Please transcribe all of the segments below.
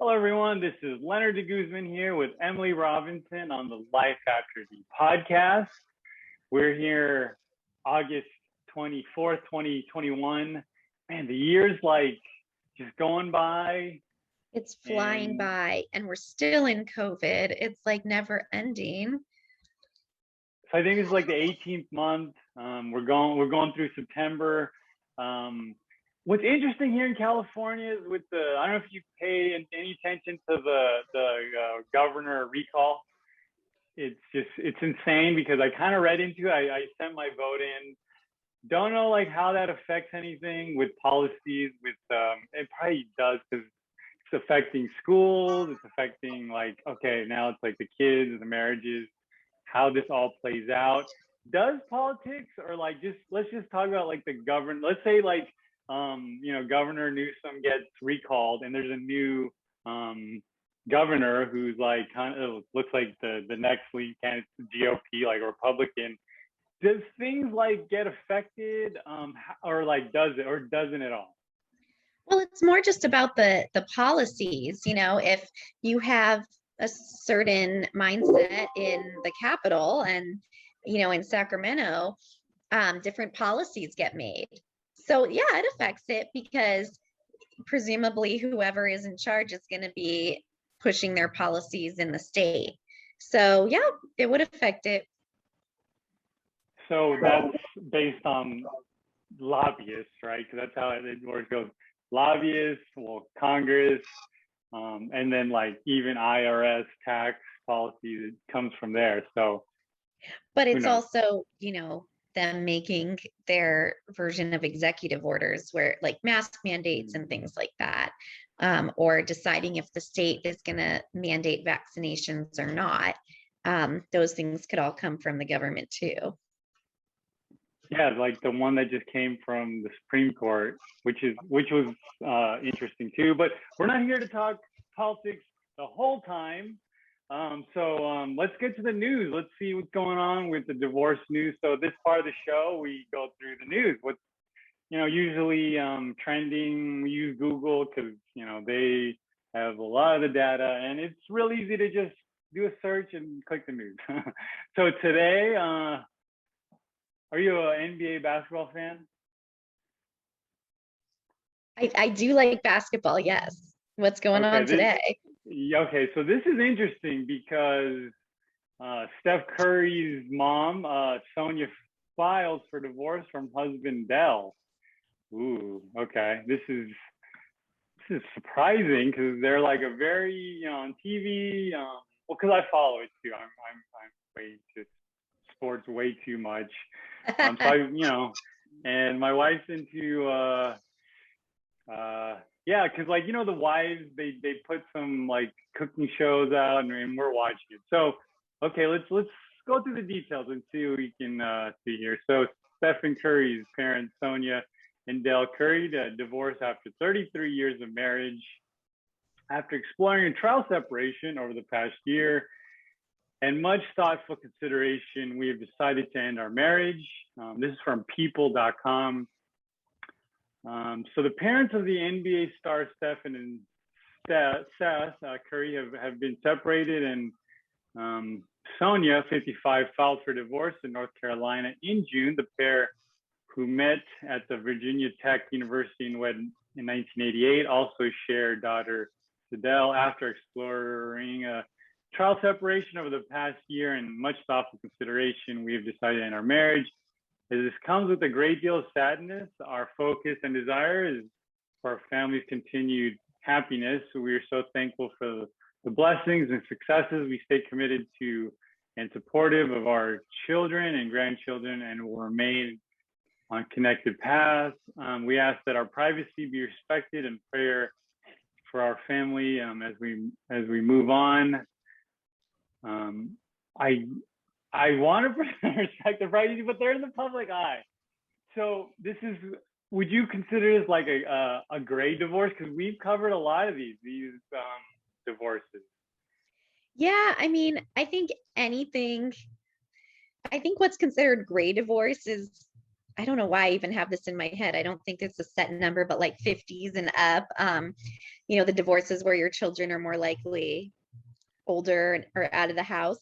Hello, everyone. This is Lenard Guzman here with Emily Robinson on the Life After the podcast. We're here August 24th, 2021. Man, the year's like just going by. It's flying by, and we're still in COVID. It's like never ending. So I think it's like the 18th month. We're going through September. What's interesting here in California is with I don't know if you pay any attention to the governor recall. It's insane because I kind of read into it. I sent my vote in. Don't know like how that affects anything with policies. It probably does because it's affecting schools. It's affecting now it's like the kids, the marriages, how this all plays out. Does politics or let's just talk about like the government. Let's say Governor Newsom gets recalled and there's a new governor who's like kind of looks like the next lead candidate, GOP, like a Republican. Does things like get affected or like does it or doesn't it all? Well, it's more just about the policies. If you have a certain mindset in the Capitol and in Sacramento, different policies get made. So yeah, it affects it because presumably whoever is in charge is going to be pushing their policies in the state. So yeah, it would affect it. So that's based on lobbyists, right? Because that's how it goes. Lobbyists, Congress, and then like even IRS tax policy comes from there. So, but it's also, them making their version of executive orders where like mask mandates and things like that, or deciding if the state is going to mandate vaccinations or not. Those things could all come from the government too. Yeah, like the one that just came from the Supreme Court, which was interesting too. But we're not here to talk politics the whole time. So let's get to the news. Let's see what's going on with the divorce news. So this part of the show, we go through the news. What's usually trending. We use Google because they have a lot of the data, and it's real easy to just do a search and click the news. So today, are you an NBA basketball fan? I do like basketball, yes. What's going on today? Okay, so this is interesting because Steph Curry's mom, Sonya, files for divorce from husband Dell. Ooh, okay. This is surprising because they're like a very on TV. Well, because I follow it too. I'm way too sports way too much. So and my wife's into yeah, because the wives they put some like cooking shows out and we're watching it. So okay, let's go through the details and see what we can see here. So Stephen Curry's parents, Sonya and Dell Curry, divorced after 33 years of marriage. After exploring a trial separation over the past year and much thoughtful consideration, we have decided to end our marriage. This is from people.com. So the parents of the NBA star Stephen and Seth Curry have been separated, and Sonya, 55, filed for divorce in North Carolina in June. The pair, who met at the Virginia Tech University in 1988, also share daughter Dell. After exploring a trial separation over the past year and much thoughtful consideration, we have decided to end our marriage. As this comes with a great deal of sadness, our focus and desire is for our family's continued happiness. So we are so thankful for the blessings and successes. We stay committed to and supportive of our children and grandchildren and will remain on connected paths. We ask that our privacy be respected and prayer for our family as we move on. I want to respect the privacy, but they're in the public eye. So would you consider this like a gray divorce? Because we've covered a lot of these divorces. Yeah, I mean, I think what's considered gray divorce is I don't know why I even have this in my head. I don't think it's a set number, but like 50s and up. The divorces where your children are more likely older or out of the house.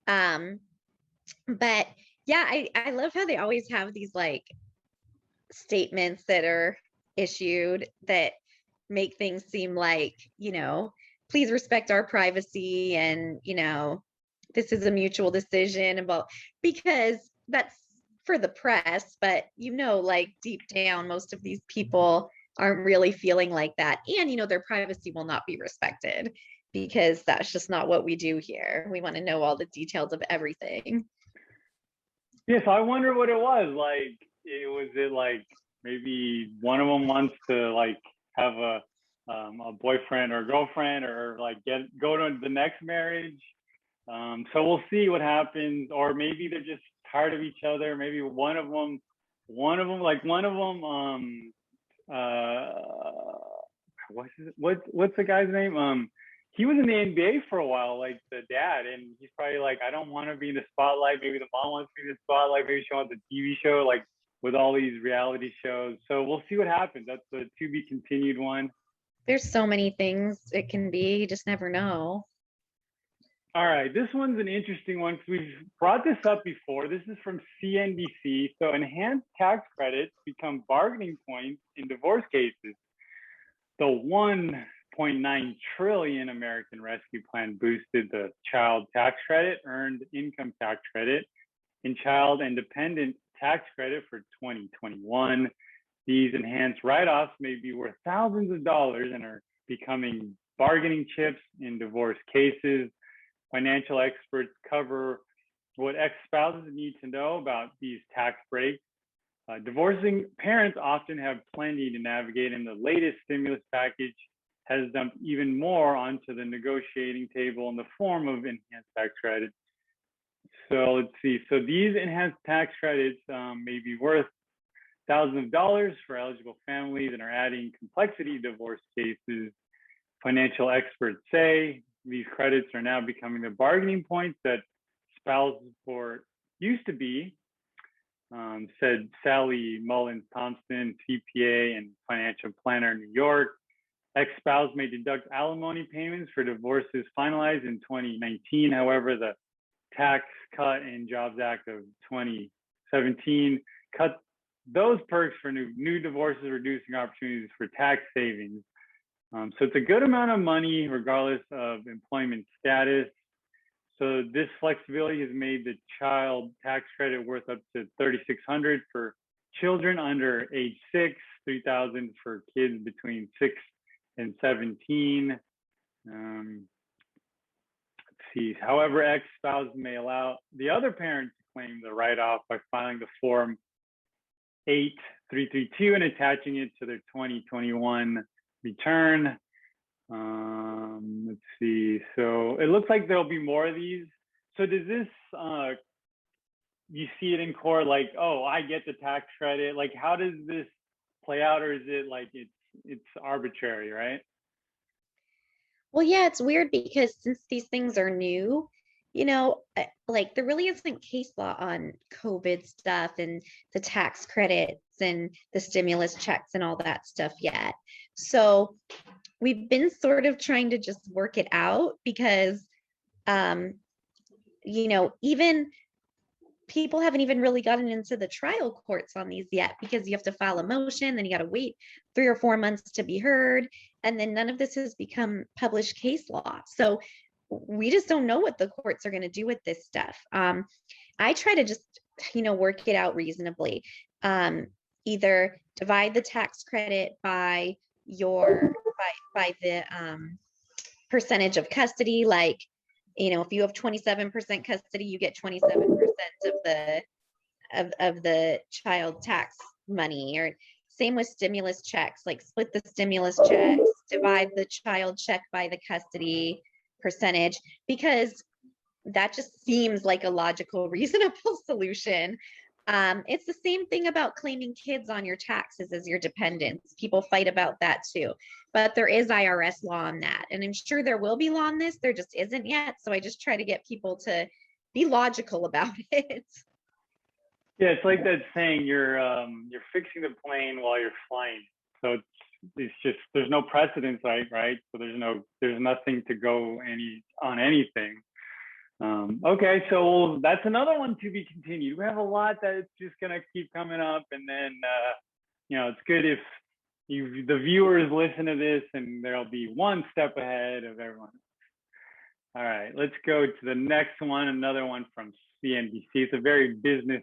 But yeah, I love how they always have these like statements that are issued that make things seem like, please respect our privacy and, this is a mutual decision about, because that's for the press, but like deep down, most of these people aren't really feeling like that. And, their privacy will not be respected because that's just not what we do here. We want to know all the details of everything. Yes, I wonder what it was. Like, was it like maybe one of them wants to like have a boyfriend or girlfriend, or like go to the next marriage. So we'll see what happens, or maybe they're just tired of each other. Maybe one of them, what's the guy's name? He was in the NBA for a while, like the dad, and he's probably like, I don't want to be in the spotlight. Maybe the mom wants to be in the spotlight. Maybe she wants a TV show, like with all these reality shows. So we'll see what happens. That's the to be continued one. There's so many things it can be. You just never know. All right, this one's an interesting one because we've brought this up before. This is from CNBC. So enhanced tax credits become bargaining points in divorce cases. The 1.9 trillion American Rescue Plan boosted the child tax credit, earned income tax credit, and child and dependent tax credit for 2021. These enhanced write-offs may be worth thousands of dollars and are becoming bargaining chips in divorce cases. Financial experts cover what ex-spouses need to know about these tax breaks. Divorcing parents often have plenty to navigate, and the latest stimulus package has dumped even more onto the negotiating table in the form of enhanced tax credits. So let's see. So these enhanced tax credits may be worth thousands of dollars for eligible families and are adding complexity to divorce cases. Financial experts say these credits are now becoming the bargaining points that spousal support used to be, said Sally Mullins Thompson, CPA and financial planner in New York. Ex-spouse may deduct alimony payments for divorces finalized in 2019. However, the Tax Cut and Jobs Act of 2017 cut those perks for new divorces, reducing opportunities for tax savings. So it's a good amount of money regardless of employment status. So this flexibility has made the child tax credit worth up to $3,600 for children under age 6, $3,000 for kids between 6 and 17. Let's see. However, ex-spouse may allow the other parent to claim the write-off by filing the Form 8332 and attaching it to their 2021 return. Let's see. So it looks like there'll be more of these. So does this, you see it in court like, oh, I get the tax credit? Like, how does this play out, or is it like it's arbitrary, right? Well, yeah, it's weird because since these things are new, like there really isn't case law on COVID stuff and the tax credits and the stimulus checks and all that stuff yet. So we've been sort of trying to just work it out because, even people haven't even really gotten into the trial courts on these yet because you have to file a motion, then you got to wait 3 or 4 months to be heard. And then none of this has become published case law. So we just don't know what the courts are going to do with this stuff. I try to just, work it out reasonably. Either divide the tax credit by by the percentage of custody. Like, if you have 27% custody, you get 27% of the child tax money. Or same with stimulus checks, like split the stimulus checks, divide the child check by the custody percentage, because that just seems like a logical, reasonable solution. It's the same thing about claiming kids on your taxes as your dependents. People fight about that too, but there is IRS law on that. And I'm sure there will be law on this. There just isn't yet. So I just try to get people to be logical about it. Yeah, it's like that saying, you're fixing the plane while you're flying. So it's just there's no precedence, right? So there's nothing to go on anything. Okay, so that's another one to be continued. We have a lot that's just gonna keep coming up, and then it's good if the viewers listen to this, and there'll be one step ahead of everyone. All right, let's go to the next one. Another one from CNBC. It's a very business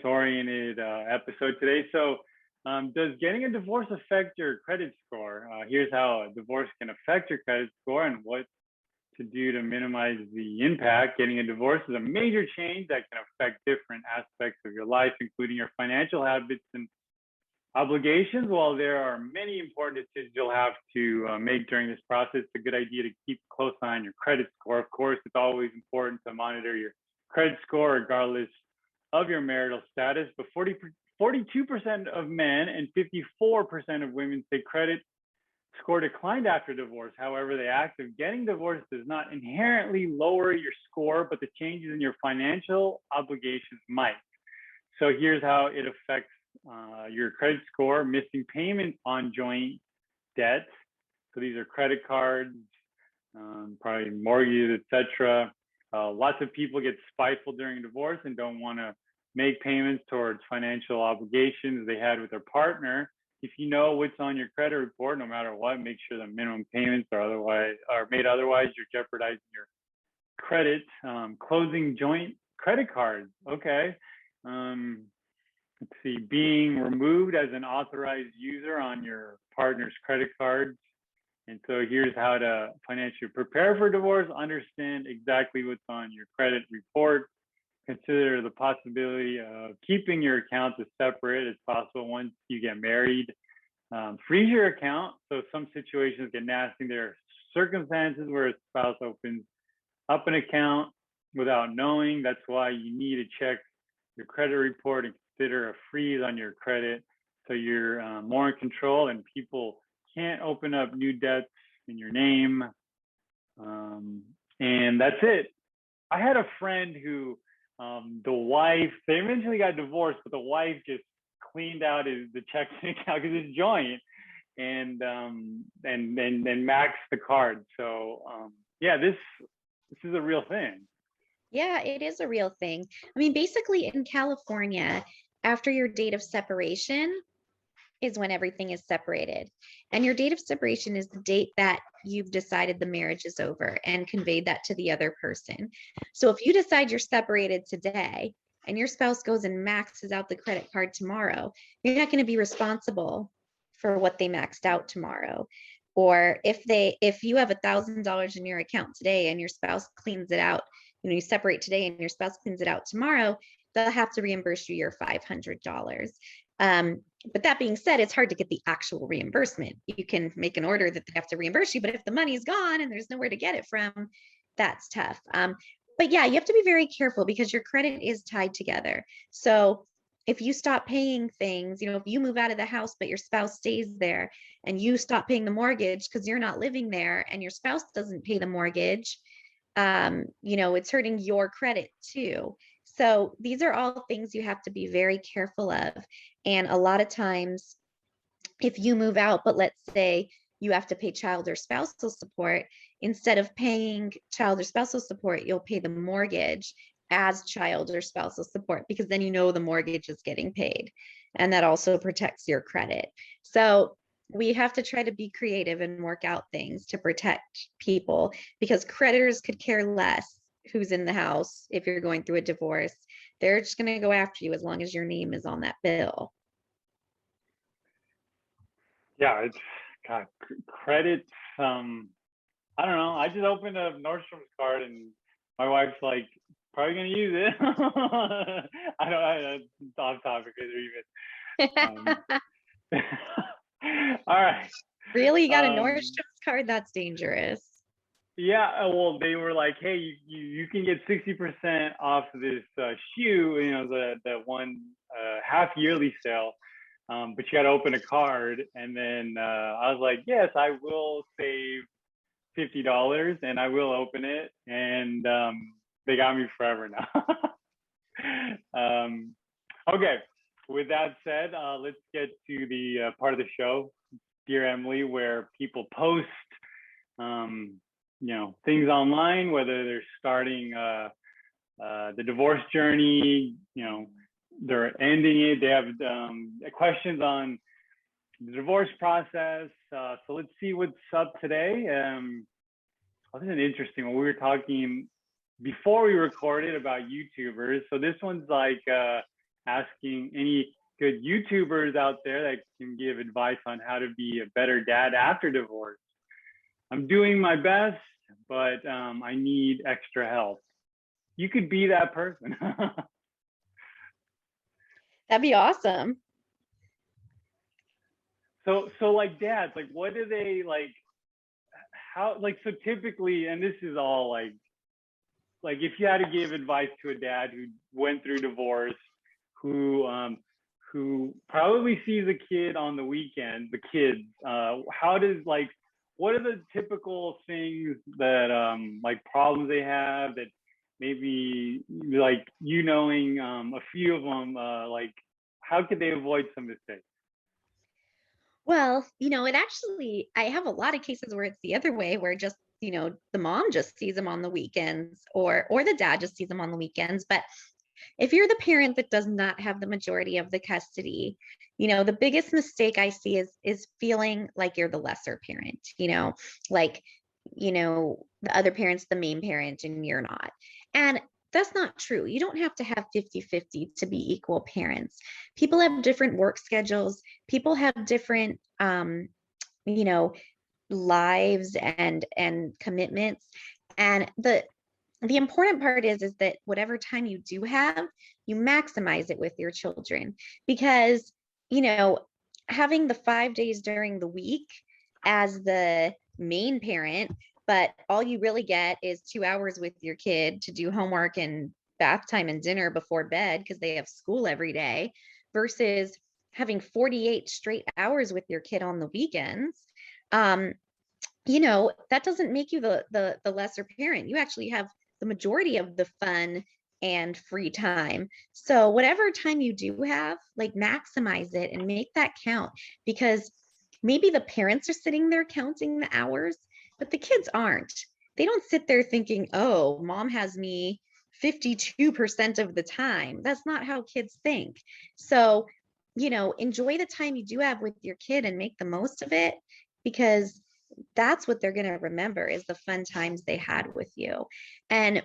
oriented episode today. So, does getting a divorce affect your credit score? Here's how a divorce can affect your credit score and what to do to minimize the impact. Getting a divorce is a major change that can affect different aspects of your life, including your financial habits and obligations. While there are many important decisions you'll have to make during this process, it's a good idea to keep a close eye on your credit score. Of course, it's always important to monitor your credit score regardless of your marital status, but 42% of men and 54% of women say credit score declined after divorce. However, the act of getting divorced does not inherently lower your score, but the changes in your financial obligations might. So here's how it affects your credit score: missing payment on joint debts. So these are credit cards, probably mortgages, etc. Lots of people get spiteful during divorce and don't want to make payments towards financial obligations they had with their partner. If you know what's on your credit report, no matter what, make sure the minimum payments are made. Otherwise, you're jeopardizing your credit. Closing joint credit cards. Okay. Let's see. Being removed as an authorized user on your partner's credit cards. And so here's how to financially prepare for divorce. Understand exactly what's on your credit report. Consider the possibility of keeping your accounts as separate as possible once you get married. Freeze your account. So some situations get nasty. There are circumstances where a spouse opens up an account without knowing. That's why you need to check your credit report and consider a freeze on your credit so you're more in control and people can't open up new debts in your name. And that's it. I had a friend who the wife, they eventually got divorced, but the wife just cleaned out the checking account because it's joint, and maxed the card. So yeah, this is a real thing. Yeah, it is a real thing. I mean, basically in California, after your date of separation is when everything is separated. And your date of separation is the date that you've decided the marriage is over and conveyed that to the other person. So if you decide you're separated today and your spouse goes and maxes out the credit card tomorrow, you're not going to be responsible for what they maxed out tomorrow. Or if you have $1,000 in your account today and your spouse cleans it out, you separate today and your spouse cleans it out tomorrow, they'll have to reimburse you your $500. But that being said, it's hard to get the actual reimbursement. You can make an order that they have to reimburse you, but if the money's gone and there's nowhere to get it from, that's tough. But yeah, you have to be very careful because your credit is tied together. So if you stop paying things, if you move out of the house, but your spouse stays there and you stop paying the mortgage because you're not living there and your spouse doesn't pay the mortgage, it's hurting your credit too. So these are all things you have to be very careful of. And a lot of times, if you move out, but let's say you have to pay child or spousal support, instead of paying child or spousal support, you'll pay the mortgage as child or spousal support, because then the mortgage is getting paid. And that also protects your credit. So we have to try to be creative and work out things to protect people, because creditors could care less who's in the house. If you're going through a divorce, they're just going to go after you as long as your name is on that bill. Yeah, it's God, credit. I don't know. I just opened a Nordstrom's card and my wife's like, probably gonna use it. It's off topic even. All right. Really? You got a Nordstrom's card? That's dangerous. Yeah, well, they were like, hey, you can get 60% off this shoe, the one half yearly sale, but you got to open a card. And then I was like, yes, I will save $50 and I will open it. And they got me forever now. Okay, with that said, let's get to the part of the show, dear Emily, where people post, things online, whether they're starting the divorce journey, they're ending it. They have questions on the divorce process. So let's see what's up today. This is an interesting one. We were talking before we recorded about YouTubers. So this one's like asking any good YouTubers out there that can give advice on how to be a better dad after divorce. I'm doing my best, but I need extra help. You could be that person. That'd be awesome. So like dads, like what do they like? How like so typically, and this is all like if you had to give advice to a dad who went through divorce, who probably sees a kid on the weekend, the kids, how does like what are the typical things that like problems they have that maybe like knowing a few of them, like how could they avoid some mistakes? Well, it actually, I have a lot of cases where it's the other way, where just, the mom just sees them on the weekends, or the dad just sees them on the weekends. But if you're the parent that does not have the majority of the custody, the biggest mistake I see is feeling like you're the lesser parent, like, the other parent's the main parent and you're not. And that's not true. You don't have to have 50-50 to be equal parents. People have different work schedules. People have different, lives and commitments. And the important part is that whatever time you do have, you maximize it with your children, because, having the 5 days during the week as the main parent, but all you really get is 2 hours with your kid to do homework and bath time and dinner before bed because they have school every day, versus having 48 straight hours with your kid on the weekends. That doesn't make you the lesser parent. You actually have the majority of the fun and free time. So whatever time you do have, like, maximize it and make that count, because maybe the parents are sitting there counting the hours, but the kids aren't. They don't sit there thinking, oh, mom has me 52% of the time. That's not how kids think. So, enjoy the time you do have with your kid and make the most of it, because that's what they're going to remember, is the fun times they had with you. And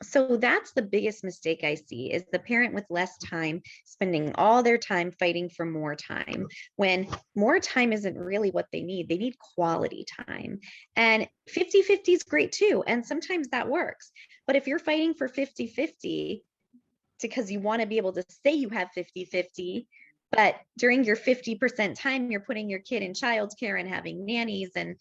so that's the biggest mistake I see, is the parent with less time spending all their time fighting for more time, when more time isn't really what they need. They need quality time. And 50-50 is great too. And sometimes that works. But if you're fighting for 50-50 because you want to be able to say you have 50-50, but during your 50% time, you're putting your kid in childcare and having nannies and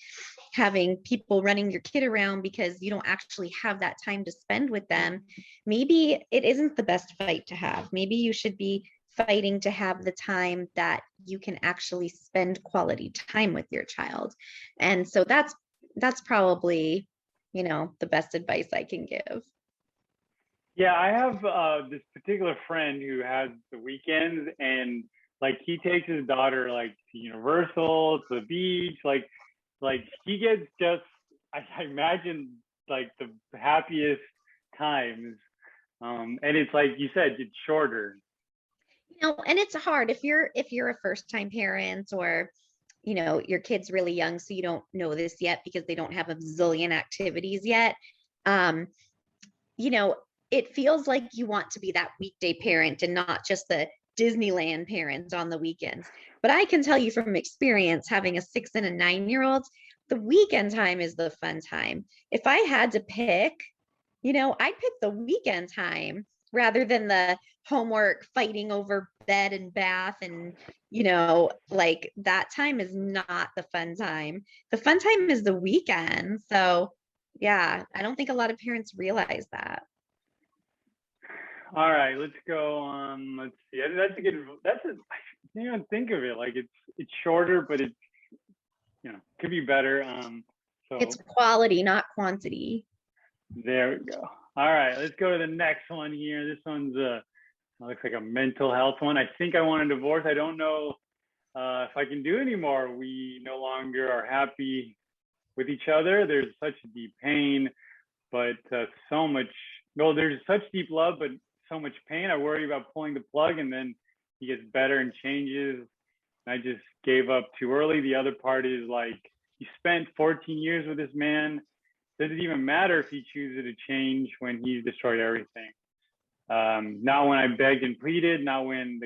having people running your kid around because you don't actually have that time to spend with them, maybe it isn't the best fight to have. Maybe you should be fighting to have the time that you can actually spend quality time with your child. And so that's probably, the best advice I can give. Yeah, I have this particular friend who has the weekends, and like he takes his daughter like to Universal, to the beach, like he gets just I imagine like the happiest times. And it's like you said, it's shorter. And it's hard if you're a first time parent, or your kid's really young, so you don't know this yet because they don't have a zillion activities yet. It feels like you want to be that weekday parent and not just the Disneyland parent on the weekends. But I can tell you from experience, having a 6 and a 9-year-old, the weekend time is the fun time. If I had to pick, I'd pick the weekend time rather than the homework fighting over bed and bath. And, like, that time is not the fun time. The fun time is the weekend. So yeah, I don't think a lot of parents realize that. All right, let's go. Let's see. That's a good. I didn't even think of it. Like it's shorter, but it's could be better. So It's quality, not quantity. there we go. All right, let's go to the next one here. This one's looks like a mental health one. I think I want a divorce. I don't know if I can do anymore. We no longer are happy with each other. There's such deep pain, but so much, no, there's such deep love, but so much pain. I worry about pulling the plug and then he gets better and changes. I just gave up too early. The other part is like, you spent 14 years with this man. Does it even matter if he chooses to change when he's destroyed everything? Not when I begged and pleaded, not when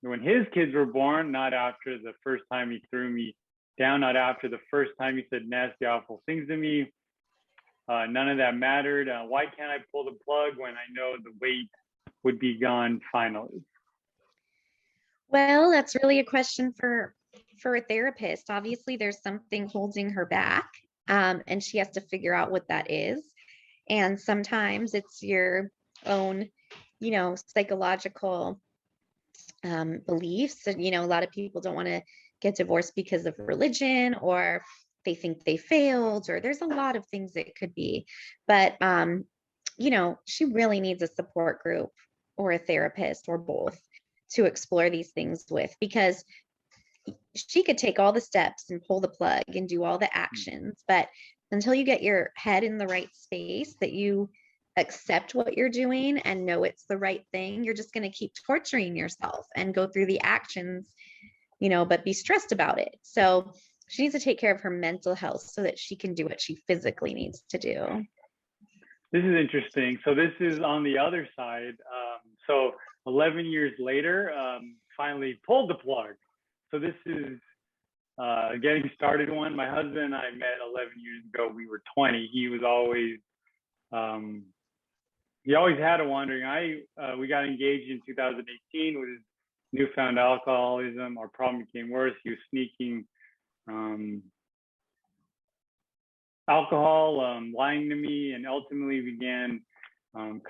his kids were born, not after the first time he threw me down, not after the first time he said nasty, awful things to me. None of that mattered. Why can't I pull the plug when I know the weight would be gone finally? Well, that's really a question for a therapist. Obviously, there's something holding her back, and she has to figure out what that is. And sometimes it's your own, psychological beliefs. And, a lot of people don't want to get divorced because of religion, or they think they failed, or there's a lot of things it could be. But, she really needs a support group or a therapist or both to explore these things with, because she could take all the steps and pull the plug and do all the actions, but until you get your head in the right space, that you accept what you're doing and know it's the right thing, you're just going to keep torturing yourself and go through the actions, but be stressed about it. So she needs to take care of her mental health so that she can do what she physically needs to do. This is interesting. So this is on the other side. So 11 years later, finally pulled the plug. So this is getting started one. My husband and I met 11 years ago. We were 20. He was always, he always had a wandering. We got engaged in 2018 with his newfound alcoholism. Our problem became worse. He was sneaking alcohol, lying to me, and ultimately began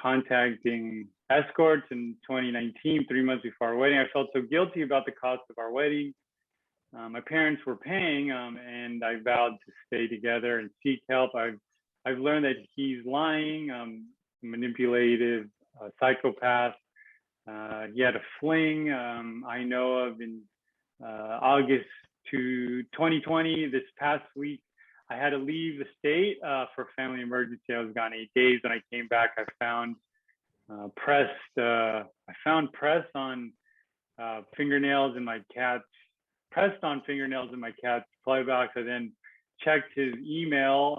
contacting escorts in 2019, 3 months before our wedding. I felt so guilty about the cost of our wedding. My parents were paying, and I vowed to stay together and seek help. I've learned that he's lying, manipulative, psychopath. He had a fling I know of in August to 2020. This past week, I had to leave the state for family emergency. I was gone 8 days. When I came back, I found press on fingernails in my cat's supply box. I then checked his email,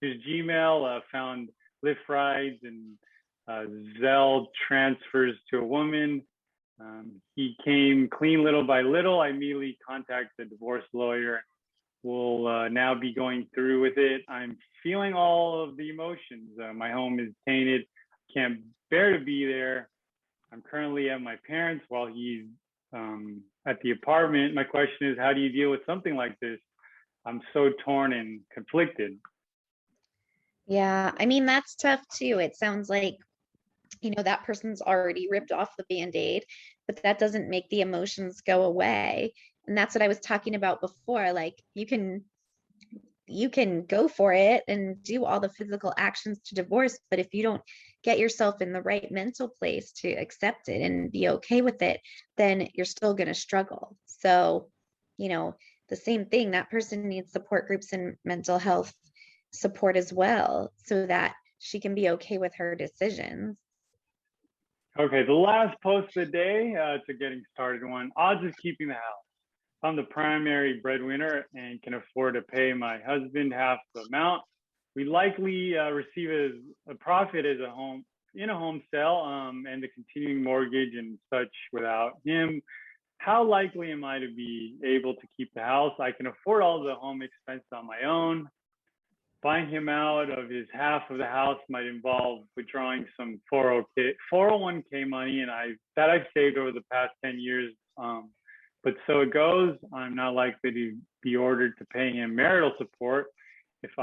his Gmail, found Lyft rides and Zelle transfers to a woman. He came clean little by little. I immediately contacted a divorce lawyer. We'll now be going through with it. I'm feeling all of the emotions. My home is tainted. Can't bear to be there. I'm currently at my parents' while he's at the apartment. My question is, how do you deal with something like this? I'm so torn and conflicted. Yeah, I mean, that's tough too. It sounds like, that person's already ripped off the Band-Aid, but that doesn't make the emotions go away. And that's what I was talking about before. Like, you can go for it and do all the physical actions to divorce, but if you don't get yourself in the right mental place to accept it and be okay with it, then you're still going to struggle. So, the same thing, that person needs support groups and mental health support as well, so that she can be okay with her decisions. Okay, the last post of the day, it's a getting started one. Odds of keeping the house. I'm the primary breadwinner and can afford to pay my husband half the amount. We likely receive a profit as a home sale, and the continuing mortgage and such without him. How likely am I to be able to keep the house? I can afford all the home expenses on my own. Buying him out of his half of the house might involve withdrawing some 401k money, and I've saved over the past 10 years. But so it goes. I'm not likely to be ordered to pay him marital support. If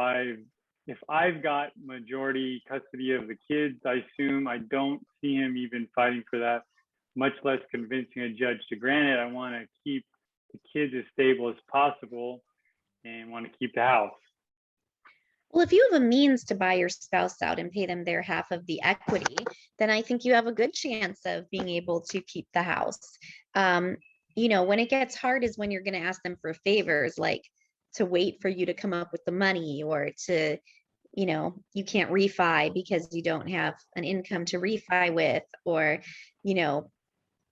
I've got majority custody of the kids, I assume I don't see him even fighting for that, much less convincing a judge to grant it. I want to keep the kids as stable as possible and want to keep the house. Well, if you have a means to buy your spouse out and pay them their half of the equity, then I think you have a good chance of being able to keep the house. Um, when it gets hard is when you're going to ask them for favors, like to wait for you to come up with the money, or to, you can't refi because you don't have an income to refi with, or, you know,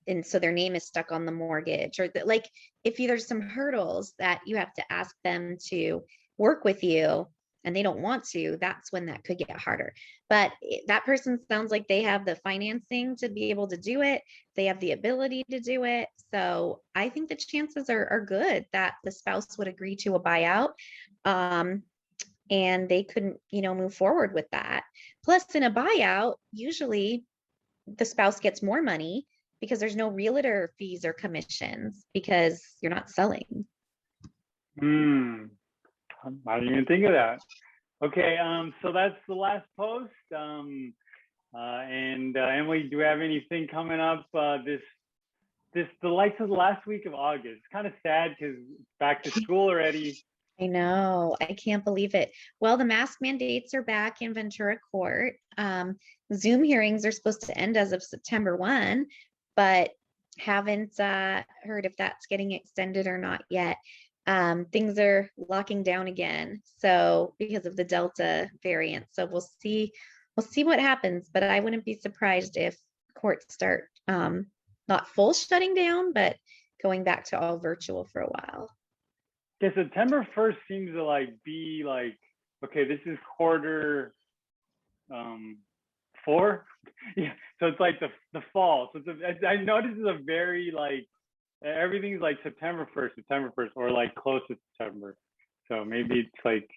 and so their name is stuck on the mortgage, or that, like, if there's some hurdles that you have to ask them to work with you and they don't want to, that's when that could get harder. But that person sounds like they have the financing to be able to do it, they have the ability to do it. So I think the chances are good that the spouse would agree to a buyout, um, and they couldn't, move forward with that. Plus, in a buyout, usually the spouse gets more money because there's no realtor fees or commissions because you're not selling. Hmm. I didn't even think of that. Okay, so that's the last post. And Emily, do we have anything coming up the lights of the last week of August? It's kind of sad because it's back to school already. I know. I can't believe it. Well, the mask mandates are back in Ventura Court. Zoom hearings are supposed to end as of September 1, but haven't heard if that's getting extended or not yet. Things are locking down again, so because of the Delta variant. So we'll see what happens, but I wouldn't be surprised if courts start not full shutting down, but going back to all virtual for a while. Yeah, September 1st seems to be okay, this is quarter 4. Yeah, so it's like the fall. So I noticed it's a very everything's like September 1st, or like close to September. So maybe it's like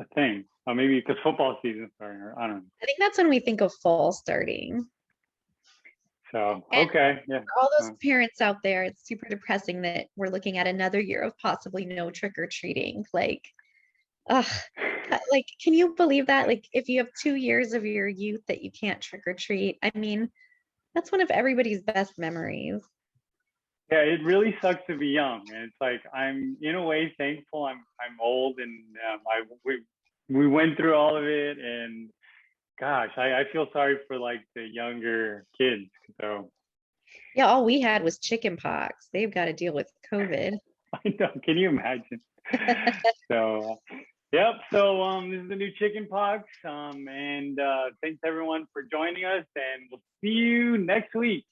a thing. Or maybe because football season's starting, or I don't know. I think that's when we think of fall starting. So And okay, yeah. for all those parents out there, it's super depressing that we're looking at another year of possibly no trick or treating. Like, ugh, like, can you believe that? Like, if you have 2 years of your youth that you can't trick or treat, I mean, that's one of everybody's best memories. Yeah, it really sucks to be young, and it's like I'm in a way thankful I'm old, and we went through all of it, and gosh, I feel sorry for like the younger kids. So Yeah, all we had was chicken pox. They've got to deal with COVID. I know, can you imagine? So yep. So this is the new chicken pox. And thanks everyone for joining us, and we'll see you next week.